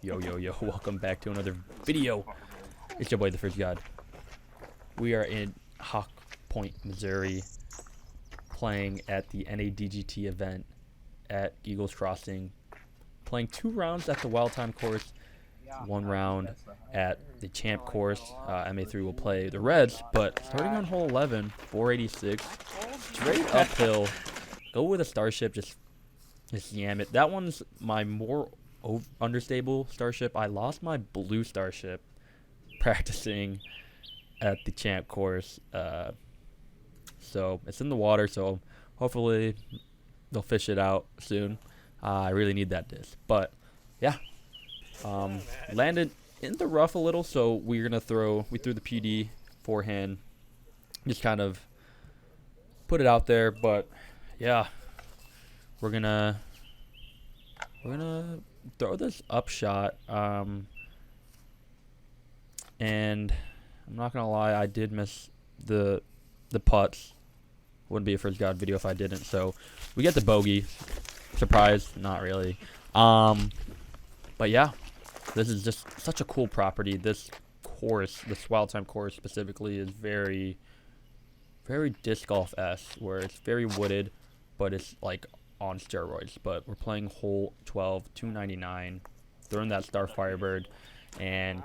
Yo, welcome back to another video. It's your boy, TheFrizzGod. We are in Hawk Point, Missouri, playing at the NADGT event at Eagles Crossing, playing 2 rounds at the Wild Time course, 1 round at the Champ course. MA3 will play the Reds, but starting on hole 11, 486, straight uphill, go with a Starship, just yam it. That one's my more understable Starship. I lost my blue Starship practicing at the Champ course, so it's in the water, so hopefully they'll fish it out soon. I really need that disc, but yeah, landed in the rough a little, so we threw the PD forehand, just kind of put it out there. But yeah, we're gonna throw this up shot, and I'm not gonna lie, I did miss the putts. Wouldn't be a TheFrizzGod video if I didn't. So we get the bogey. Surprise, not really. But yeah, this is just such a cool property. This course, this Wild Time course specifically, is very, very disc golf-esque, where it's very wooded, but it's like on steroids. But we're playing hole 12, 299, throwing that Star Firebird, and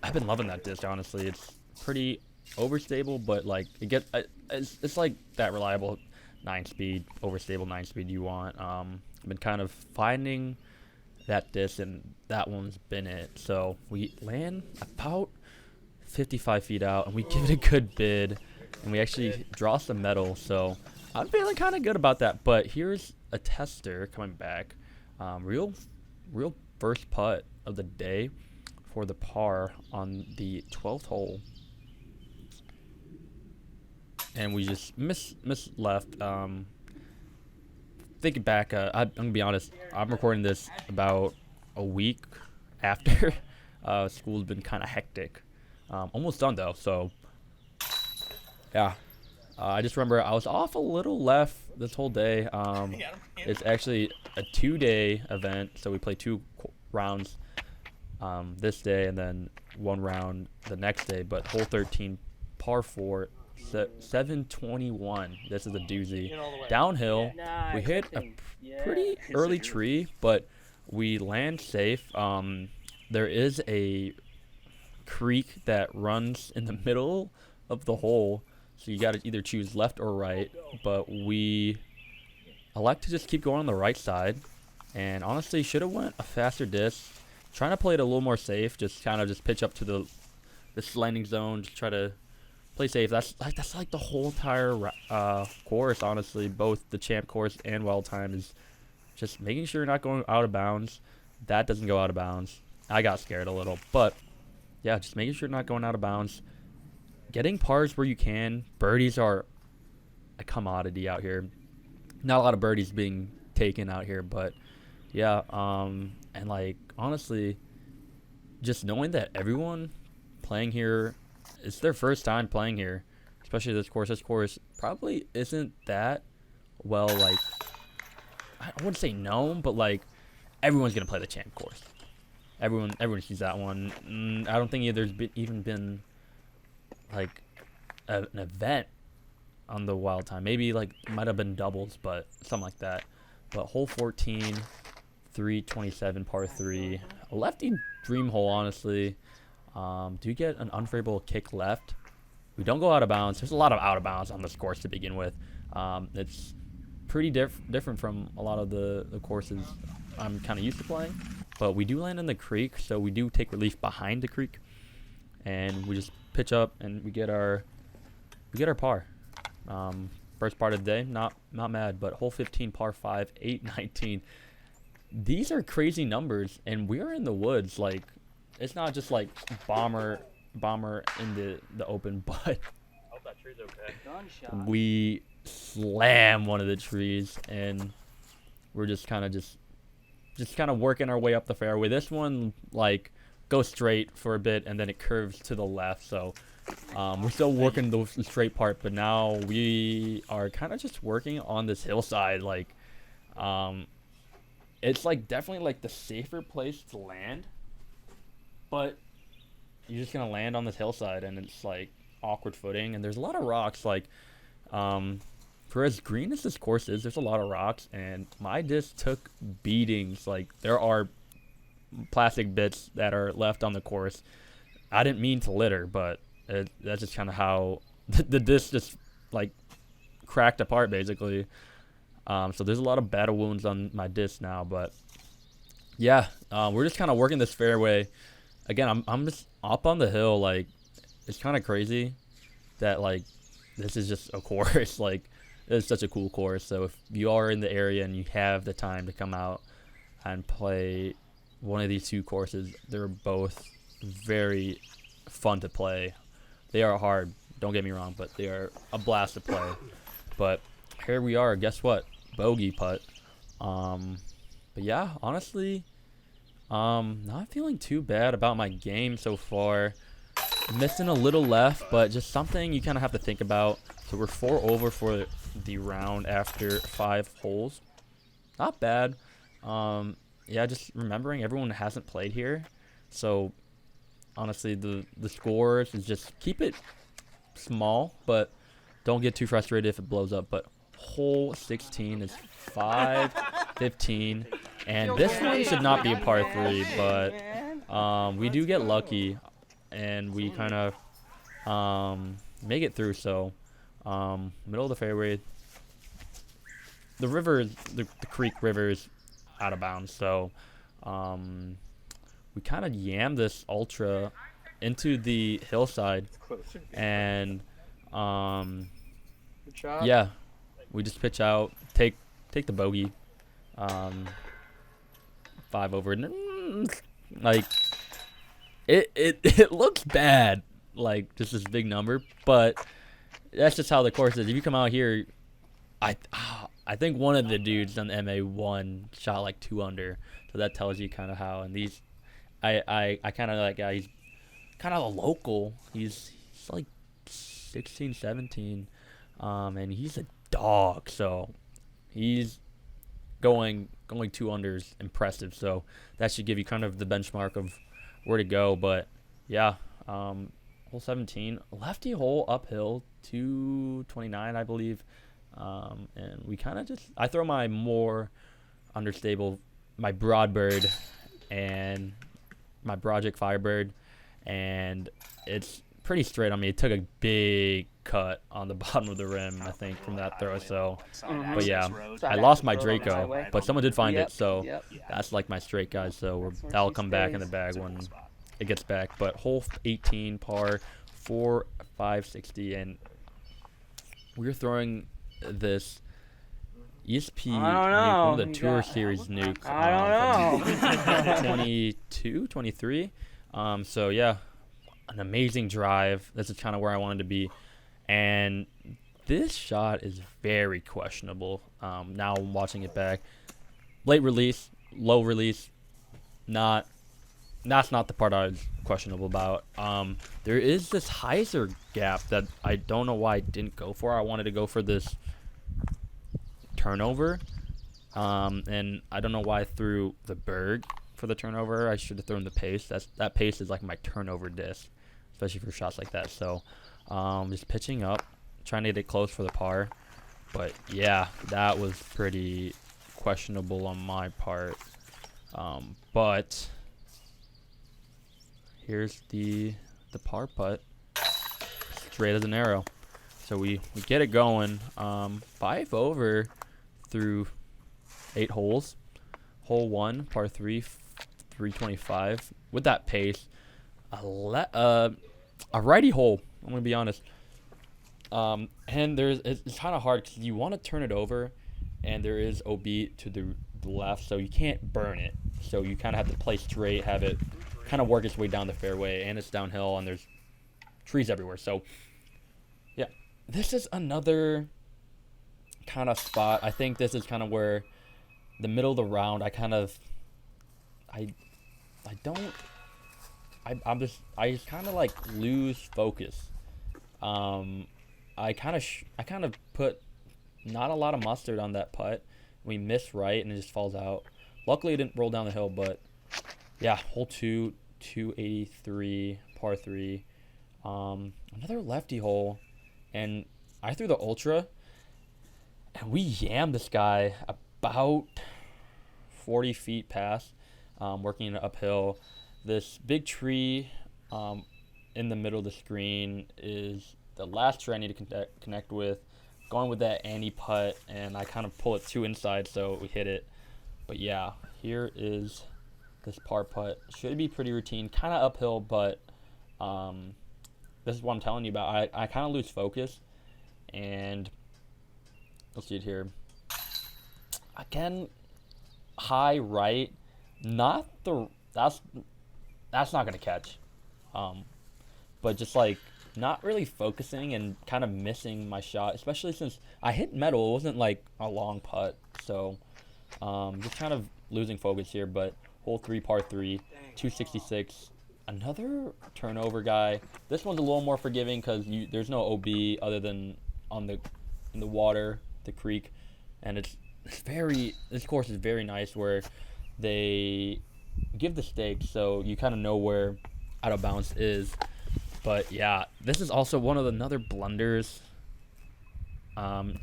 I've been loving that disc, honestly. It's pretty overstable, but like it's like that reliable 9-speed, overstable 9-speed you want. I've been kind of finding that disc, and that one's been it. So we land about 55 feet out, and we give it a good bid, and we actually draw some metal. So I'm feeling kind of good about that. But here's a tester coming back, real first putt of the day for the par on the 12th hole, and we just miss left. Thinking back, I'm gonna be honest, I'm recording this about a week after school's been kind of hectic. Almost done though, so yeah. I just remember I was off a little left this whole day. It's actually a 2-day event, so we play 2 rounds this day and then 1 round the next day. But hole 13, par 4, 721. This is a doozy. Downhill, we hit a pretty early tree, but we land safe. There is a creek that runs in the middle of the hole, so you got to either choose left or right, but we elect to just keep going on the right side. And honestly, should have went a faster disc. Trying to play it a little more safe, just kind of just pitch up to this landing zone, just try to play safe. That's like the whole entire course, honestly. Both the Champ course and Wild Time is just making sure you're not going out of bounds. That doesn't go out of bounds. I got scared a little, but yeah, just making sure you're not going out of bounds. Getting pars where you can. Birdies are a commodity out here. Not a lot of birdies being taken out here, but yeah, and like honestly, just knowing that everyone playing here, it's their first time playing here, especially this course. This course probably isn't that well, like, I wouldn't say known, but like everyone's gonna play the Champ course. Everyone sees that one. I don't think there's even been like an event on the Wild Time. Maybe like might have been doubles, but something like that. But hole 14, 327 par 3, a lefty dream hole, honestly. Do get an unfavorable kick left. We don't go out of bounds. There's a lot of out of bounds on this course to begin with. It's pretty different from a lot of the courses I'm kind of used to playing. But we do land in the creek, so we do take relief behind the creek, and we just pitch up and we get our par. First part of the day, not mad. But hole 15, par 5, 819. These are crazy numbers, and we're in the woods. Like, it's not just like bomber in the open, but I hope that tree's okay. Gunshot. We slam one of the trees, and we're just kind of working our way up the fairway. This one like goes straight for a bit, and then it curves to the left. So we're still working the straight part, but now we are kind of just working on this hillside. Like, it's like definitely like the safer place to land, but you're just gonna land on this hillside, and it's like awkward footing, and there's a lot of rocks. Like, for as green as this course is, there's a lot of rocks, and my disc took beatings. Like, there are plastic bits that are left on the course. I didn't mean to litter, but that's just kind of how the disc just like cracked apart basically. So there's a lot of battle wounds on my disc now, but yeah, we're just kind of working this fairway. Again, I'm just up on the hill. Like, it's kind of crazy that like this is just a course. Like, it's such a cool course. So if you are in the area and you have the time to come out and play one of these two courses, they're both very fun to play. They are hard, don't get me wrong, but they are a blast to play. But here we are. Guess what? Bogey putt. But yeah, honestly, not feeling too bad about my game so far. Missing a little left, but just something you kind of have to think about. So we're 4 over for the round after 5 holes. Not bad. Yeah, just remembering everyone hasn't played here. So honestly, the scores is just keep it small, but don't get too frustrated if it blows up. But hole 16 is 5-15, and this one should not be a par 3, but we do get lucky, and we kind of make it through. So middle of the fairway, the river, the creek river is out of bounds, so we kind of yam this ultra into the hillside, and yeah, we just pitch out, take the bogey, 5 over. Like, it looks bad, like just this big number, but that's just how the course is. If you come out here, I think one of the dudes on the MA1 shot like 2 under, so that tells you kind of how. And these, I kind of like, he's kind of a local. He's like 16, 17, and he's a dog. So he's going 2 unders, impressive. So that should give you kind of the benchmark of where to go. But yeah, hole 17, lefty hole uphill, 229, I believe. And we kind of just, I throw my more understable, my Broadbird and my Project Firebird, and it's pretty straight on me. It took a big cut on the bottom of the rim, I think, from that throw. So, but yeah, I lost my Draco, but someone did find it. So that's like my straight guys. So that'll come back in the bag when it gets back. But hole 18 par 4, 560, and we're throwing this ESP nuke, one of the Tour Series nuke. I don't know. 22, 23. So yeah, an amazing drive. This is kind of where I wanted to be, and this shot is very questionable. Now I'm watching it back. Late release, low release. That's not the part I was questionable about. There is this hyzer gap that I don't know why I didn't go for. I wanted to go for this turnover, and I don't know why I threw the Berg for the turnover. I should have thrown the pace. That pace is like my turnover disc, especially for shots like that. So just pitching up, trying to get it close for the par. But yeah, that was pretty questionable on my part. But here's the par putt, straight as an arrow. So we get it going. 5 over through 8 holes. Hole 1, par 3, 325. With that pace, a righty hole. I'm gonna be honest. And it's kind of hard because you want to turn it over, and there is OB to the left, so you can't burn it. So you kind of have to play straight, have it kind of work its way down the fairway, and it's downhill, and there's trees everywhere. So yeah, this is another kind of spot. I think this is kind of where the middle of the round, I kind of like lose focus. I kind of put not a lot of mustard on that putt. We miss right, and it just falls out. Luckily, it didn't roll down the hill, but yeah, hole 2, 283 par 3. Another lefty hole, and I threw the ultra, and we yammed this guy about 40 feet past, working it uphill. This big tree in the middle of the screen is the last tree I need to connect with. Going with that Annie putt, and I kind of pull it too inside, so we hit it. But yeah, here is this par putt. Should be pretty routine, kind of uphill, but this is what I'm telling you about. I kind of lose focus, and let's see it here. Again, high right, not the that's not gonna catch, but just like not really focusing and kind of missing my shot, especially since I hit metal. It wasn't like a long putt, so just kind of losing focus here. But hole 3, par 3, 266. Another turnover guy. This one's a little more forgiving because there's no OB other than in the water, the creek, and this course is very nice where they give the stakes, so you kind of know where out of bounds is. But yeah, this is also one of another blunders.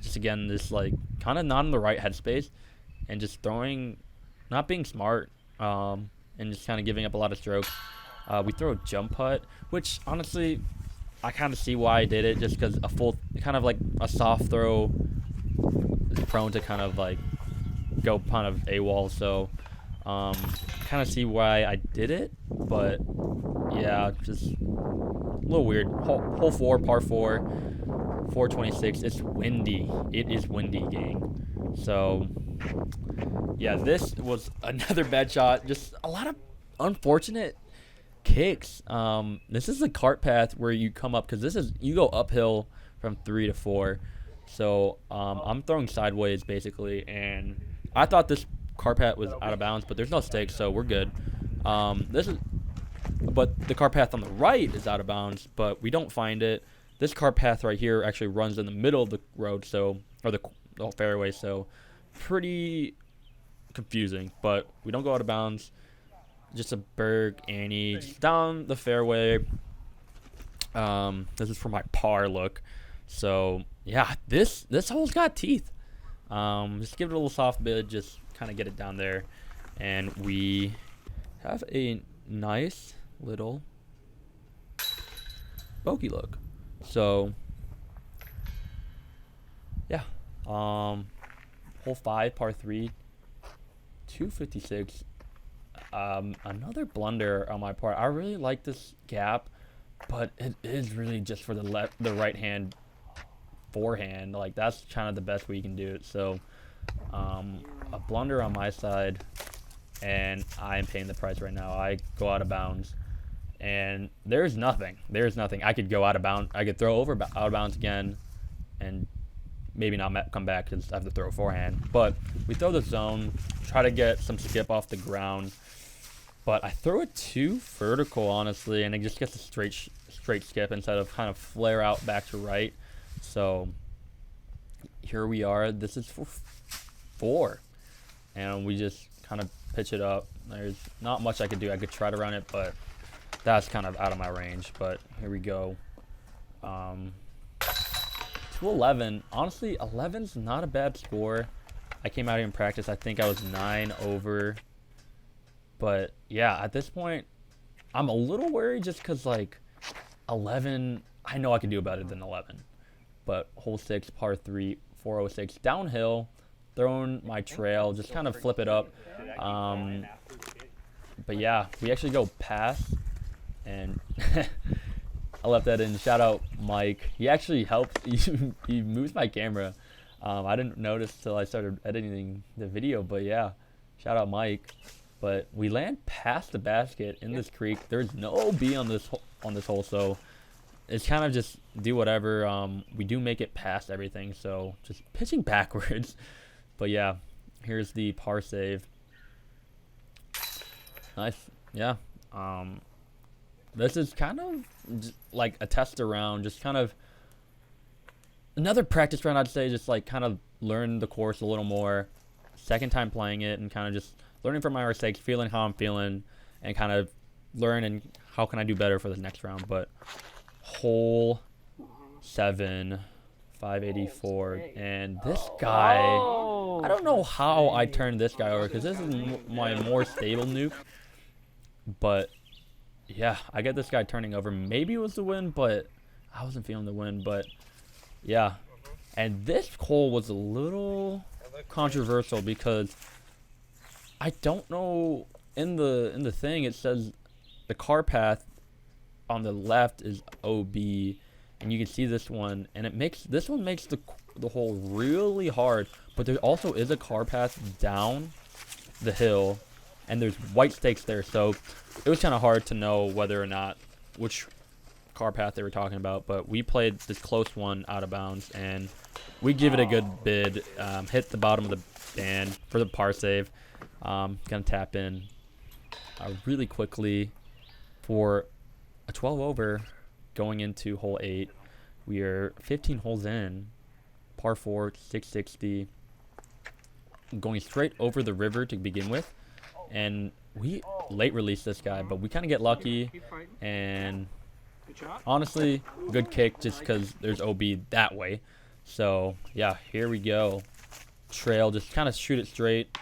Just again, this like kind of not in the right headspace, and just throwing, not being smart, and just kind of giving up a lot of strokes. We throw a jump putt, which honestly, I kind of see why I did it, just because kind of like a soft throw is prone to kind of like go kind of AWOL. So kind of see why I did it, but yeah, just a little weird. Hole 4, par 4, 426. It's windy. It is windy, gang. So yeah, this was another bad shot. Just a lot of unfortunate kicks. This is a cart path where you come up, because you go uphill from 3 to 4. So I'm throwing sideways basically, and I thought this cart path was out of bounds, but there's no stakes, so we're good. But the cart path on the right is out of bounds, but we don't find it. This cart path right here actually runs in the middle of the road, or the fairway, so pretty confusing. But we don't go out of bounds. Just a Berg Annie just down the fairway. This is for my par look. So yeah, this hole's got teeth. Just give it a little soft bid, just kind of get it down there, and we have a nice little bogey look. So yeah, hole 5, par 3, 256. Another blunder on my part. I really like this gap, but it is really just for the right hand forehand. Like, that's kind of the best way you can do it. So a blunder on my side, and I am paying the price right now. I go out of bounds, and there's nothing. I could go out of bounds. I could throw out of bounds again, and maybe not come back because I have to throw a forehand. But we throw the zone, try to get some skip off the ground. But I throw it too vertical, honestly, and it just gets a straight skip instead of kind of flare out back to right. So here we are. This is for 4, and we just kind of pitch it up. There's not much I could do. I could try to run it, but that's kind of out of my range. But here we go. 211. Honestly, 11's not a bad score. I came out here in practice. I think I was 9 over. But yeah, at this point, I'm a little worried just because, like, 11, I know I can do better than 11. But hole 6, par 3, 406, downhill, throwing my trail, just kind of flip it up. But yeah, we actually go past, and I left that in. Shout out Mike. He actually helped. He moves my camera. I didn't notice till I started editing the video, but yeah, shout out Mike. But we land past the basket in this creek. There's no OB on this hole, so it's kind of just do whatever. We do make it past everything, so just pitching backwards. But yeah, here's the par save. Nice, yeah. This is kind of just like a test around, just kind of another practice round, I'd say. Just like kind of learn the course a little more. Second time playing it, and kind of just learning from my mistakes, feeling how I'm feeling, and kind of learn and how can I do better for the next round. But hole 7, 584, and this guy, I don't know how I turned this guy over because this is my more stable nuke. But yeah, I get this guy turning over. Maybe it was the win, but I wasn't feeling the win. But yeah, and this hole was a little controversial because I don't know, in the thing it says the car path on the left is OB, and you can see this one, and this one makes the hole really hard. But there also is a car path down the hill, and there's white stakes there, so it was kind of hard to know whether or not which car path they were talking about. But we played this close one out of bounds, and we give it a good bid. Hit the bottom of the band for the par save. Gonna tap in really quickly for a 12 over going into hole 8. We are 15 holes in, par 4, 660, going straight over the river to begin with. And we late released this guy, but we kind of get lucky, and honestly, good kick just because there's OB that way. So yeah, here we go. Trail, just kind of shoot it straight.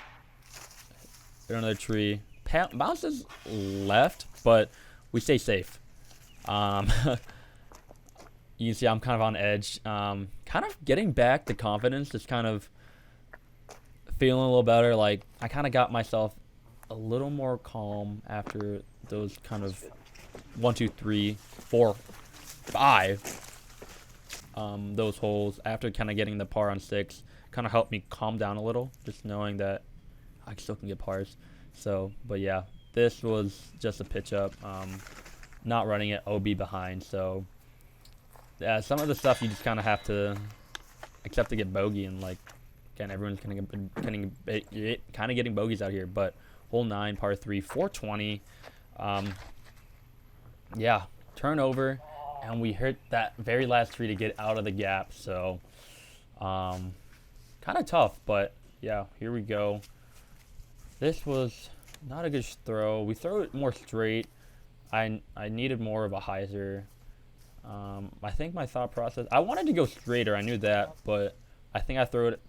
Hit another tree. Bounces left, but we stay safe. You can see I'm kind of on edge. Kind of getting back the confidence, just kind of feeling a little better. Like, I kind of got myself a little more calm after those kind of 1, 2, 3, 4, 5 those holes. After kind of getting the par on 6, kind of helped me calm down a little, just knowing that I still can get pars. So, but yeah, this was just a pitch up, not running it OB behind. So yeah, some of the stuff you just kind of have to accept to get bogey, and like, again, everyone's kind of getting bogeys out here. But hole 9, par 3, 420. Yeah, turnover, and we hit that very last tree to get out of the gap. So kind of tough, but yeah, here we go. This was not a good throw. We throw it more straight. I needed more of a hyzer. I think my thought process, I wanted to go straighter, I knew that, but I think I threw it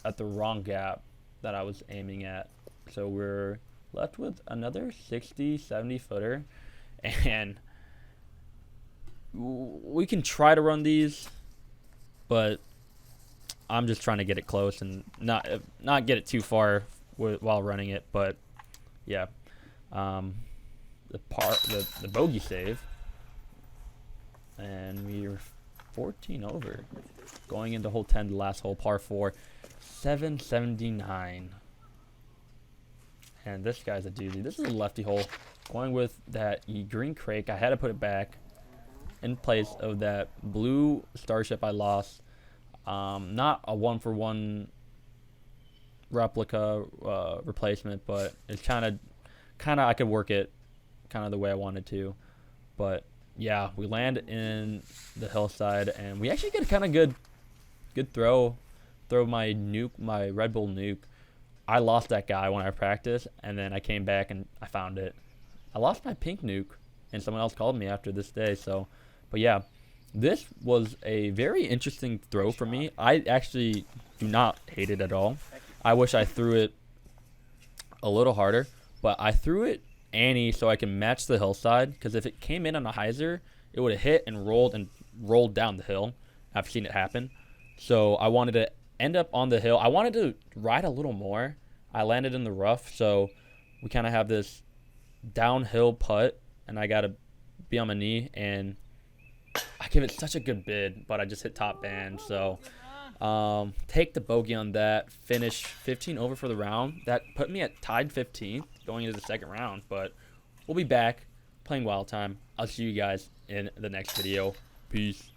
at the wrong gap that I was aiming at. So we're left with another 60, 70 footer, and we can try to run these, but I'm just trying to get it close and not get it too far while running it. But yeah, the bogey save, and we're 14 over going into hole 10, the last hole, par 4, 779. And this guy's a doozy. This is a lefty hole, going with that green crake. I had to put it back in place of that blue Starship I lost. Not a 1-for-1 replica replacement, but it's kind of I could work it kind of the way I wanted to. But yeah, we land in the hillside, and we actually get a kind of good throw my nuke, my Red Bull nuke. I lost that guy when I practiced, and then I came back and I found it. I lost my pink nuke, and someone else called me after this day. So, but yeah, this was a very interesting throw for me. I actually do not hate it at all. I wish I threw it a little harder, but I threw it Annie so I can match the hillside, because if it came in on a hyzer, it would have hit and rolled down the hill. I've seen it happen. So I wanted to end up on the hill. I wanted to ride a little more. I landed in the rough, so we kind of have this downhill putt, and I got to be on my knee, and I give it such a good bid, but I just hit top band. So take the bogey on that, finish 15 over for the round. That put me at tied 15th going into the second round, but we'll be back playing Wild Time. I'll see you guys in the next video. Peace.